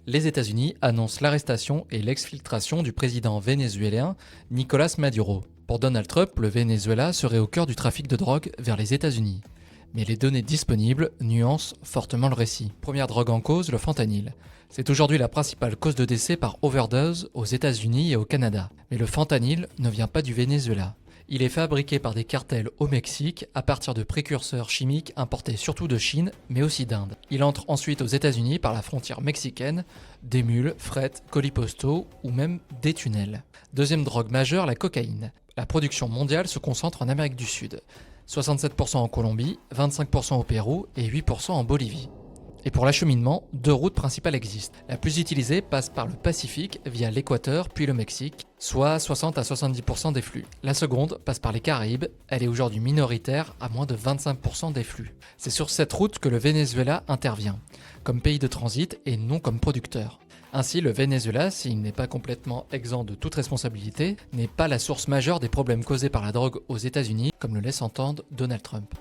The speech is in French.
Les États-Unis annoncent l'arrestation et l'exfiltration du président vénézuélien Nicolás Maduro. Pour Donald Trump, le Venezuela serait au cœur du trafic de drogue vers les États-Unis. Mais les données disponibles nuancent fortement le récit. Première drogue en cause, le fentanyl. C'est aujourd'hui la principale cause de décès par overdose aux États-Unis et au Canada. Mais le fentanyl ne vient pas du Venezuela. Il est fabriqué par des cartels au Mexique à partir de précurseurs chimiques importés surtout de Chine, mais aussi d'Inde. Il entre ensuite aux États-Unis par la frontière mexicaine, des mules, fret, colis postaux ou même des tunnels. Deuxième drogue majeure, la cocaïne. La production mondiale se concentre en Amérique du Sud. 67% en Colombie, 25% au Pérou et 8% en Bolivie. Et pour l'acheminement, deux routes principales existent. La plus utilisée passe par le Pacifique via l'Équateur puis le Mexique, soit 60 à 70% des flux. La seconde passe par les Caraïbes, elle est aujourd'hui minoritaire à moins de 25% des flux. C'est sur cette route que le Venezuela intervient, comme pays de transit et non comme producteur. Ainsi, le Venezuela, s'il n'est pas complètement exempt de toute responsabilité, n'est pas la source majeure des problèmes causés par la drogue aux États-Unis, comme le laisse entendre Donald Trump.